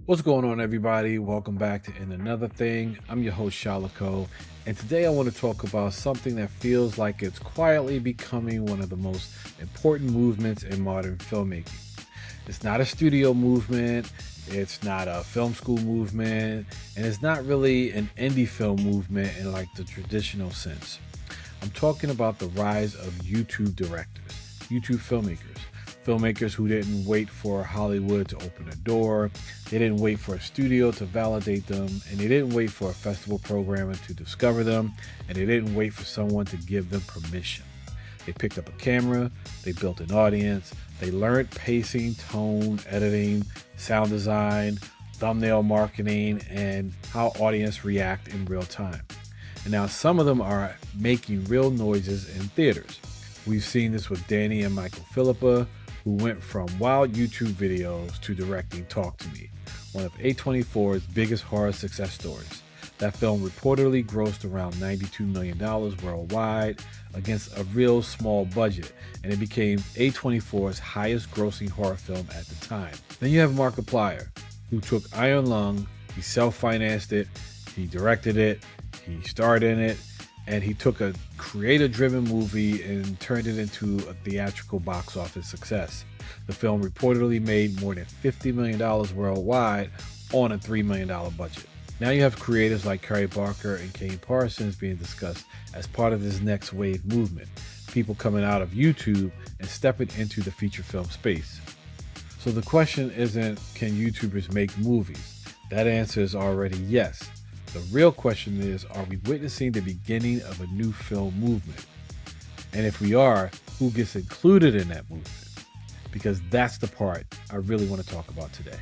What's going on, everybody? Welcome back to In Another Thing. I'm your host, Shalako, and today I want to talk about something that feels like it's quietly becoming one of the most important movements in modern filmmaking. It's not a studio movement, it's not a film school movement, and it's not really an indie film movement in like the traditional sense. I'm talking about the rise of YouTube directors, YouTube filmmakers who didn't wait for Hollywood to open a door, they didn't wait for a studio to validate them, and they didn't wait for a festival programmer to discover them, and they didn't wait for someone to give them permission. They picked up a camera, they built an audience, they learned pacing, tone, editing, sound design, thumbnail marketing, and how audience react in real time. And now some of them are making real noises in theaters. We've seen this with Danny and Michael Philippa, who went from wild YouTube videos to directing Talk to Me, one of A24's biggest horror success stories. That film reportedly grossed around $92 million worldwide against a real small budget, and it became A24's highest grossing horror film at the time. Then you have Markiplier, who took Iron Lung, he self-financed it, he directed it, he starred in it, and he took a creator-driven movie and turned it into a theatrical box office success. The film reportedly made more than $50 million worldwide on a $3 million budget. Now you have creators like Kerry Barker and Kane Parsons being discussed as part of this next wave movement, people coming out of YouTube and stepping into the feature film space. So the question isn't, can YouTubers make movies? That answer is already yes. The real question is, are we witnessing the beginning of a new film movement? And if we are, who gets included in that movement? Because that's the part I really want to talk about today.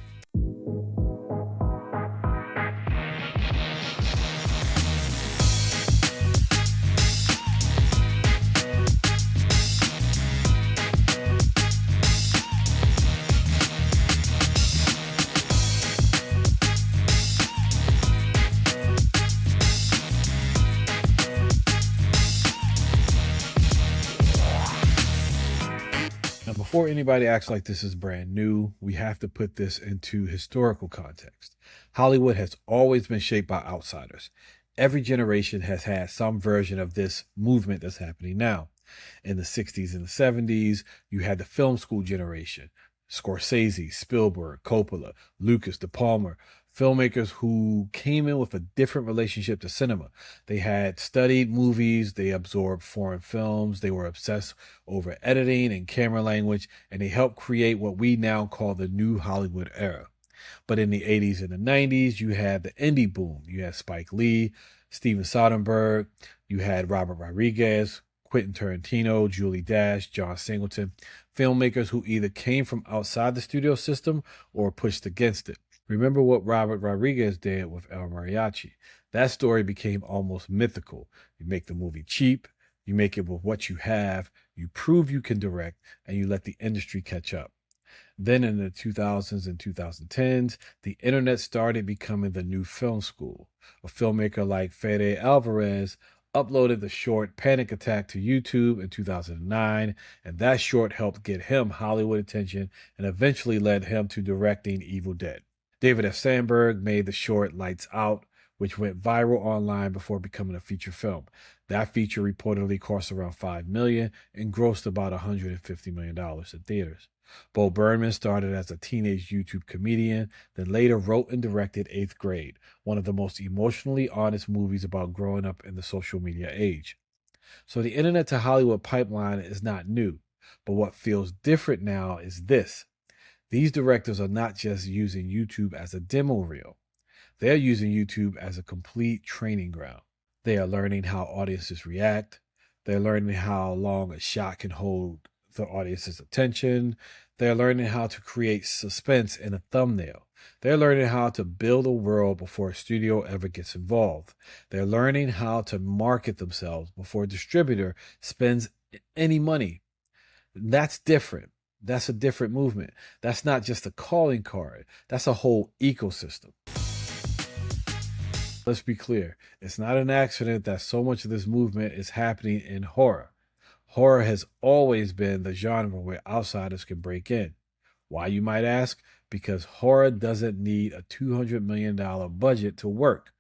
Now, before anybody acts like this is brand new, we have to put this into historical context. Hollywood has always been shaped by outsiders. Every generation has had some version of this movement that's happening now. In the 60s and the 70s, you had the film school generation. Scorsese, Spielberg, Coppola, Lucas, De Palma, filmmakers who came in with a different relationship to cinema. They had studied movies, they absorbed foreign films, they were obsessed over editing and camera language, and they helped create what we now call the new Hollywood era. But in the 80s and the 90s, you had the indie boom. You had Spike Lee, Steven Soderbergh, you had Robert Rodriguez, Quentin Tarantino, Julie Dash, John Singleton, filmmakers who either came from outside the studio system or pushed against it. Remember what Robert Rodriguez did with El Mariachi. That story became almost mythical. You make the movie cheap, you make it with what you have, you prove you can direct, and you let the industry catch up. Then in the 2000s and 2010s, the internet started becoming the new film school. A filmmaker like Fede Alvarez uploaded the short Panic Attack to YouTube in 2009, and that short helped get him Hollywood attention and eventually led him to directing Evil Dead. David F. Sandberg made the short Lights Out, which went viral online before becoming a feature film. That feature reportedly cost around $5 million and grossed about $150 million in theaters. Bo Burnham started as a teenage YouTube comedian, then later wrote and directed Eighth Grade, one of the most emotionally honest movies about growing up in the social media age. So the internet to Hollywood pipeline is not new, but what feels different now is this. These directors are not just using YouTube as a demo reel. They're using YouTube as a complete training ground. They are learning how audiences react. They're learning how long a shot can hold the audience's attention. They're learning how to create suspense in a thumbnail. They're learning how to build a world before a studio ever gets involved. They're learning how to market themselves before a distributor spends any money. That's different. That's a different movement. That's not just a calling card. That's a whole ecosystem. Let's be clear. It's not an accident that so much of this movement is happening in horror. Horror has always been the genre where outsiders can break in. Why, you might ask? Because horror doesn't need a $200 million budget to work.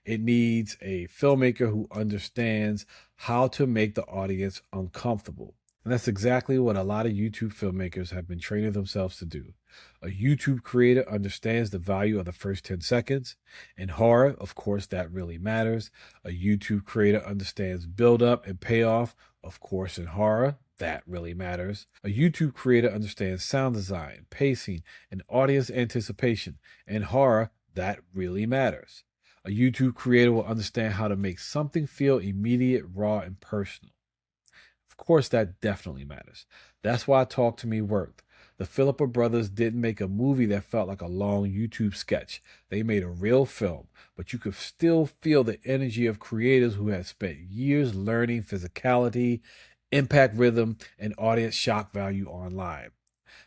It needs a filmmaker who understands how to make the audience uncomfortable. And that's exactly what a lot of YouTube filmmakers have been training themselves to do. A YouTube creator understands the value of the first 10 seconds. In horror, of course, that really matters. A YouTube creator understands build up and payoff. Of course, in horror, that really matters. A YouTube creator understands sound design, pacing, and audience anticipation. In horror, that really matters. A YouTube creator will understand how to make something feel immediate, raw, and personal. Of course, that definitely matters. That's why Talk to Me worked. The Philippa brothers didn't make a movie that felt like a long YouTube sketch. They made a real film, but you could still feel the energy of creators who had spent years learning physicality, impact rhythm, and audience shock value online.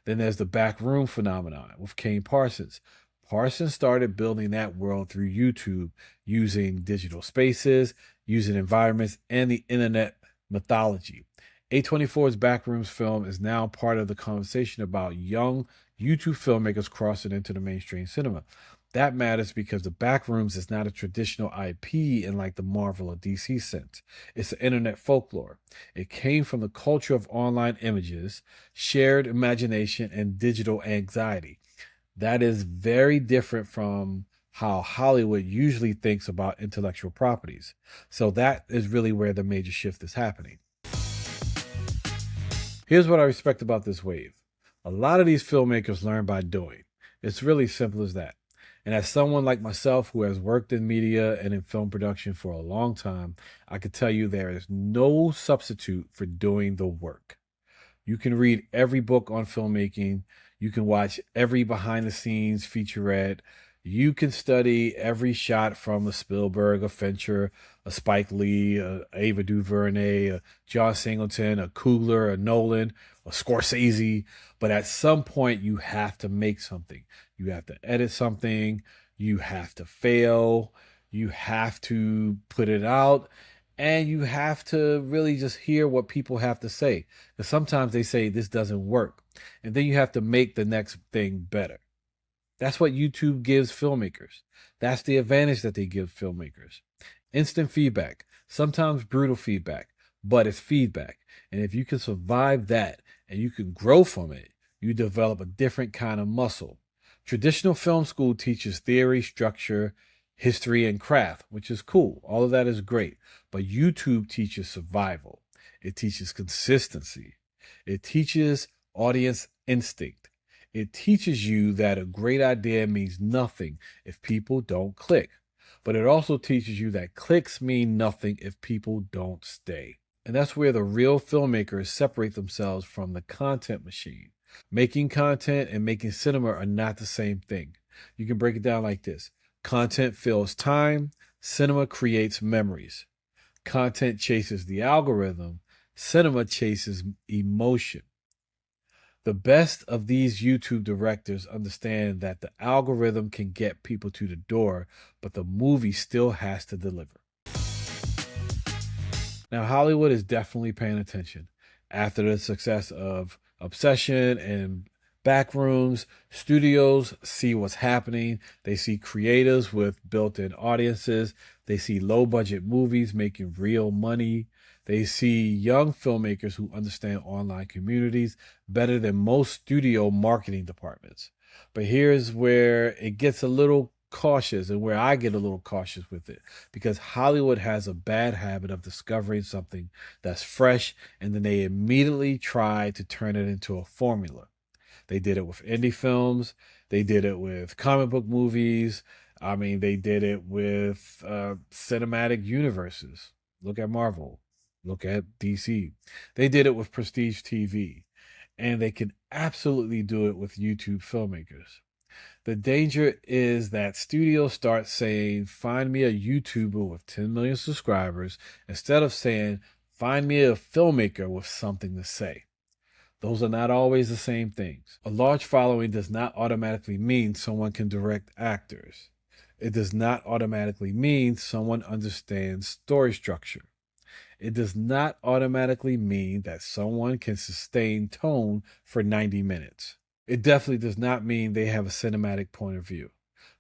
Then there's the backroom phenomenon with Kane Parsons. Parsons started building that world through YouTube, using digital spaces, using environments, and the internet mythology. A24's Backrooms film is now part of the conversation about young YouTube filmmakers crossing into the mainstream cinema. That matters because the Backrooms is not a traditional IP in like the Marvel or DC sense. It's an internet folklore. It came from the culture of online images, shared imagination, and digital anxiety. That is very different from how Hollywood usually thinks about intellectual properties. So that is really where the major shift is happening. Here's what I respect about this wave. A lot of these filmmakers learn by doing. It's really simple as that. And as someone like myself who has worked in media and in film production for a long time, I can tell you there is no substitute for doing the work. You can read every book on filmmaking. You can watch every behind the scenes featurette. You can study every shot from a Spielberg, a Fincher, a Spike Lee, a Ava DuVernay, a John Singleton, a Coogler, a Nolan, a Scorsese. But at some point, you have to make something. You have to edit something. You have to fail. You have to put it out. And you have to really just hear what people have to say. Because sometimes they say this doesn't work. And then you have to make the next thing better. That's what YouTube gives filmmakers. That's the advantage that they give filmmakers. Instant feedback, sometimes brutal feedback, but it's feedback. And if you can survive that and you can grow from it, you develop a different kind of muscle. Traditional film school teaches theory, structure, history, and craft, which is cool. All of that is great. But YouTube teaches survival. It teaches consistency. It teaches audience instinct. It teaches you that a great idea means nothing if people don't click. But it also teaches you that clicks mean nothing if people don't stay. And that's where the real filmmakers separate themselves from the content machine. Making content and making cinema are not the same thing. You can break it down like this. Content fills time. Cinema creates memories. Content chases the algorithm. Cinema chases emotion. The best of these YouTube directors understand that the algorithm can get people to the door, but the movie still has to deliver. Now, Hollywood is definitely paying attention. After the success of Obsession and Backrooms, studios see what's happening. They see creators with built-in audiences. They see low-budget movies making real money. They see young filmmakers who understand online communities better than most studio marketing departments. But here's where it gets a little cautious and where I get a little cautious with it, because Hollywood has a bad habit of discovering something that's fresh and then they immediately try to turn it into a formula. They did it with indie films. They did it with comic book movies. They did it with cinematic universes. Look at Marvel. Look at DC. They did it with prestige TV. And they can absolutely do it with YouTube filmmakers. The danger is that studios start saying, find me a YouTuber with 10 million subscribers, instead of saying, find me a filmmaker with something to say. Those are not always the same things. A large following does not automatically mean someone can direct actors. It does not automatically mean someone understands story structure. It does not automatically mean that someone can sustain tone for 90 minutes. It definitely does not mean they have a cinematic point of view.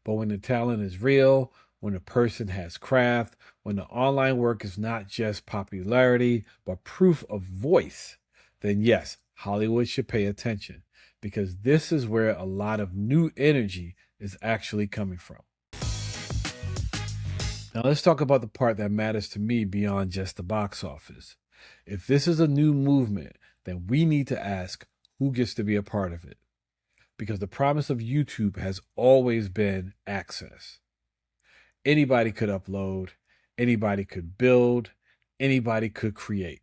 But when the talent is real, when a person has craft, when the online work is not just popularity, but proof of voice, then yes, Hollywood should pay attention because this is where a lot of new energy is actually coming from. Now, let's talk about the part that matters to me beyond just the box office. If this is a new movement, then we need to ask who gets to be a part of it. Because the promise of YouTube has always been access. Anybody could upload, anybody could build, anybody could create.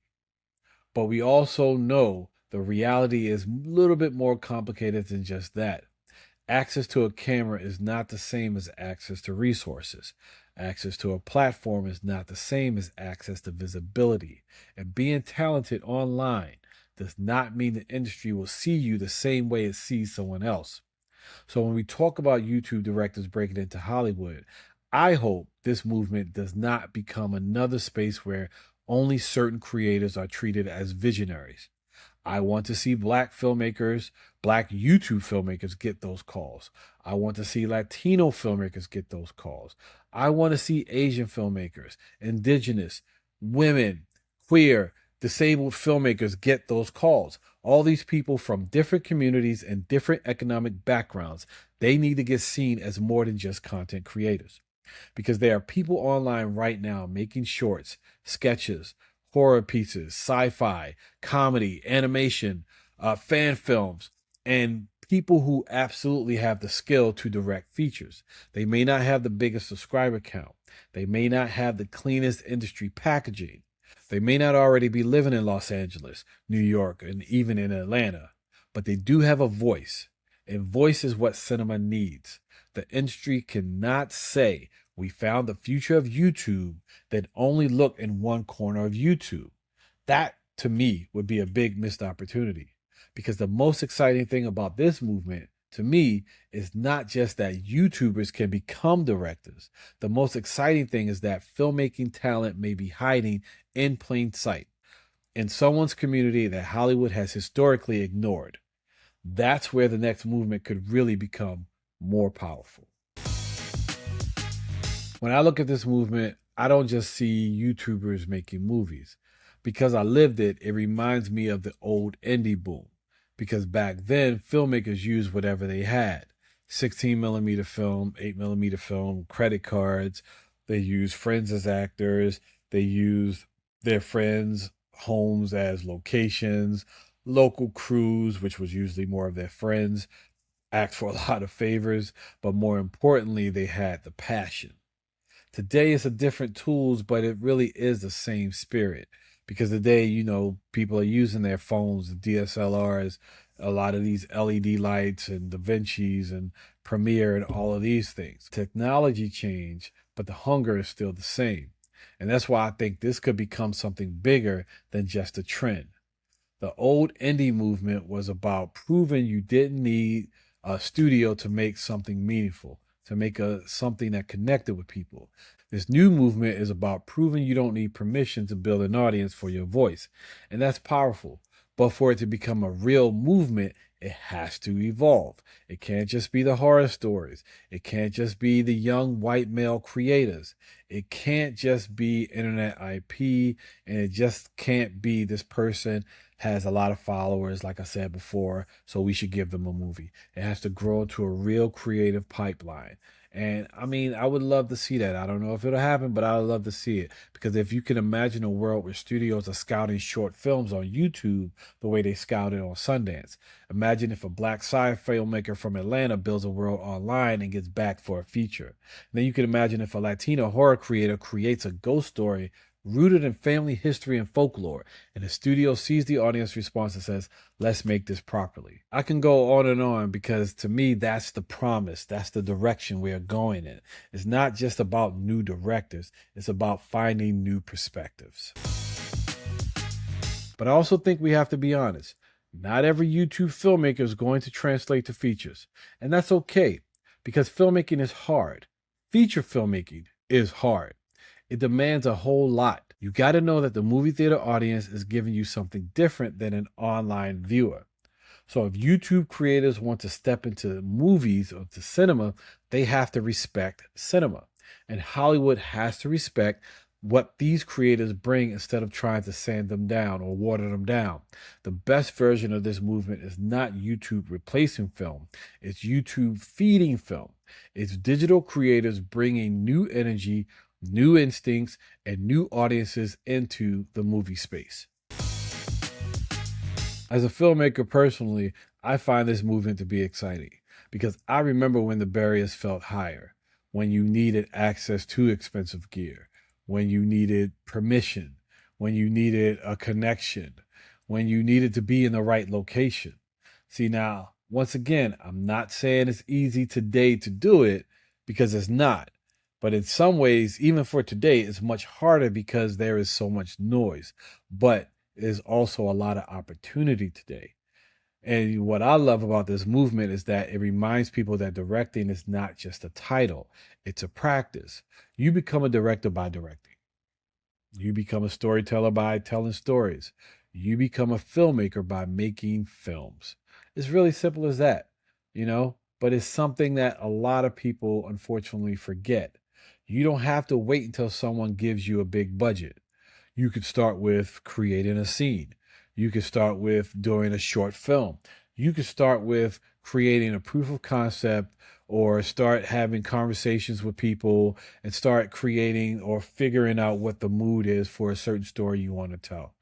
But we also know the reality is a little bit more complicated than just that. Access to a camera is not the same as access to resources. Access to a platform is not the same as access to visibility. And being talented online does not mean the industry will see you the same way it sees someone else. So when we talk about YouTube directors breaking into Hollywood, I hope this movement does not become another space where only certain creators are treated as visionaries. I want to see Black filmmakers, Black YouTube filmmakers get those calls. I want to see Latino filmmakers get those calls. I want to see Asian filmmakers, Indigenous, women, queer, disabled filmmakers get those calls. All these people from different communities and different economic backgrounds, they need to get seen as more than just content creators. Because there are people online right now making shorts, sketches, horror pieces, sci-fi, comedy, animation, fan films, and people who absolutely have the skill to direct features. They may not have the biggest subscriber count. They may not have the cleanest industry packaging. They may not already be living in Los Angeles, New York, and even in Atlanta, but they do have a voice. And voice is what cinema needs. The industry cannot say we found the future of YouTube, then only look in one corner of YouTube. That, to me, would be a big missed opportunity. Because the most exciting thing about this movement, to me, is not just that YouTubers can become directors. The most exciting thing is that filmmaking talent may be hiding in plain sight in someone's community that Hollywood has historically ignored. That's where the next movement could really become more powerful. When I look at this movement, I don't just see YouTubers making movies. Because I lived it, it reminds me of the old indie boom. Because back then, filmmakers used whatever they had. 16 millimeter film, 8 millimeter film, credit cards. They used friends as actors. They used their friends' homes as locations, local crews, which was usually more of their friends, asked for a lot of favors. But more importantly, they had the passion. Today it's a different tools, but it really is the same spirit. Because today, people are using their phones, the DSLRs, a lot of these LED lights and Da Vinci's and Premiere and all of these things. Technology changed, but the hunger is still the same. And that's why I think this could become something bigger than just a trend. The old indie movement was about proving you didn't need a studio to make something meaningful, to make something that connected with people. This new movement is about proving you don't need permission to build an audience for your voice. And that's powerful. But for it to become a real movement, it has to evolve. It can't just be the horror stories. It can't just be the young white male creators. It can't just be internet IP. And it just can't be this person has a lot of followers, like I said before, so we should give them a movie. It has to grow into a real creative pipeline. And I mean, I would love to see that. I don't know if it'll happen, but I would love to see it. Because if you can imagine a world where studios are scouting short films on YouTube the way they scouted on Sundance. Imagine if a Black sci-fi filmmaker from Atlanta builds a world online and gets backed for a feature. And then you can imagine if a Latino horror creator creates a ghost story rooted in family history and folklore, and the studio sees the audience response and says, let's make this properly. I can go on and on because to me, that's the promise. That's the direction we are going in. It's not just about new directors. It's about finding new perspectives. But I also think we have to be honest. Not every YouTube filmmaker is going to translate to features. And that's okay because filmmaking is hard. Feature filmmaking is hard. It demands a whole lot. You got to know that the movie theater audience is giving you something different than an online viewer. So if YouTube creators want to step into movies or to cinema, they have to respect cinema. And Hollywood has to respect what these creators bring instead of trying to sand them down or water them down. The best version of this movement is not YouTube replacing film, it's YouTube feeding film. It's digital creators bringing new energy, new instincts, and new audiences into the movie space. As a filmmaker personally, I find this movement to be exciting because I remember when the barriers felt higher, when you needed access to expensive gear, when you needed permission, when you needed a connection, when you needed to be in the right location. See, now, once again, I'm not saying it's easy today to do it because it's not. But in some ways, even for today, it's much harder because there is so much noise. But there's also a lot of opportunity today. And what I love about this movement is that it reminds people that directing is not just a title, it's a practice. You become a director by directing. You become a storyteller by telling stories. You become a filmmaker by making films. It's really simple as that, but it's something that a lot of people unfortunately forget. You don't have to wait until someone gives you a big budget. You could start with creating a scene. You could start with doing a short film. You could start with creating a proof of concept or start having conversations with people and start creating or figuring out what the mood is for a certain story you want to tell,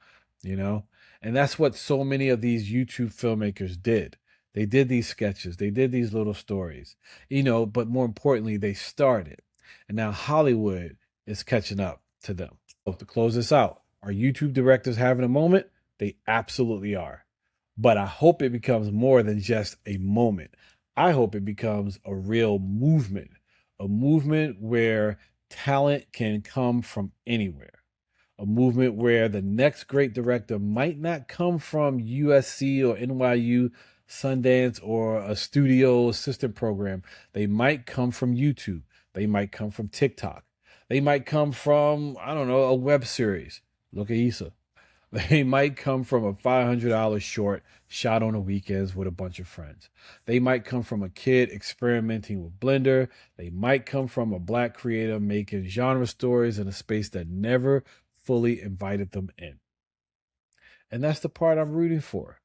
you know? And that's what so many of these YouTube filmmakers did. They did these sketches, they did these little stories, but more importantly, they started. And now Hollywood is catching up to them. So to close this out, are YouTube directors having a moment? They absolutely are. But I hope it becomes more than just a moment. I hope it becomes a real movement, a movement where talent can come from anywhere, a movement where the next great director might not come from USC or NYU, Sundance, or a studio assistant program. They might come from YouTube. They might come from TikTok. They might come from, I don't know, a web series. Look at Issa. They might come from a $500 short shot on the weekends with a bunch of friends. They might come from a kid experimenting with Blender. They might come from a Black creator making genre stories in a space that never fully invited them in. And that's the part I'm rooting for,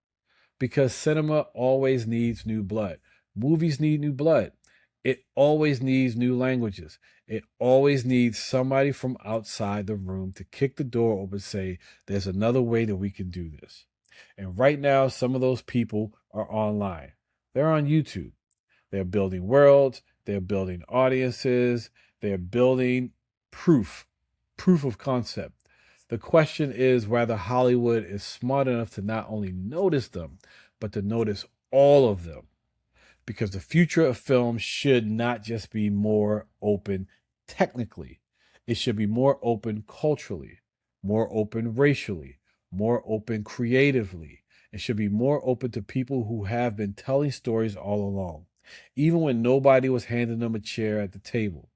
because cinema always needs new blood. Movies need new blood. It always needs new languages. It always needs somebody from outside the room to kick the door open and say, there's another way that we can do this. And right now, some of those people are online. They're on YouTube. They're building worlds. They're building audiences. They're building proof of concept. The question is whether Hollywood is smart enough to not only notice them, but to notice all of them. Because the future of film should not just be more open technically. It should be more open culturally, more open racially, more open creatively. It should be more open to people who have been telling stories all along, even when nobody was handing them a chair at the table.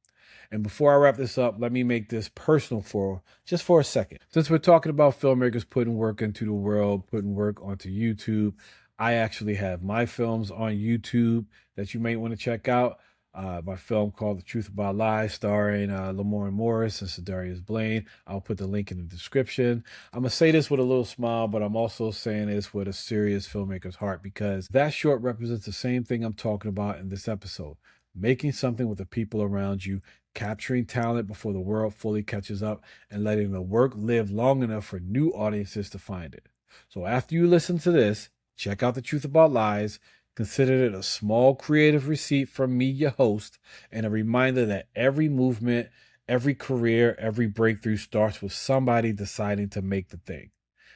And before I wrap this up, let me make this personal for a second. Since we're talking about filmmakers putting work into the world, putting work onto YouTube, I actually have my films on YouTube that you may want to check out. My film called The Truth About Lies, starring Lamorne Morris and Blain. I'll put the link in the description. I'm going to say this with a little smile, but I'm also saying this with a serious filmmaker's heart, because that short represents the same thing I'm talking about in this episode. Making something with the people around you, capturing talent before the world fully catches up, and letting the work live long enough for new audiences to find it. So after you listen to this, check out The Truth About Lies. Consider it a small creative receipt from me, your host, and a reminder that every movement, every career, every breakthrough starts with somebody deciding to make the thing.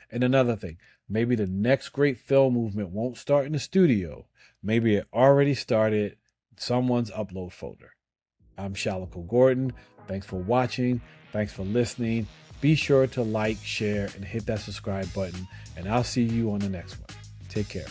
And another thing, maybe the next great film movement won't start in the studio. Maybe it already started in someone's upload folder. I'm Shalako Gordon. Thanks for watching. Thanks for listening. Be sure to like, share, and hit that subscribe button, and I'll see you on the next one. Take care.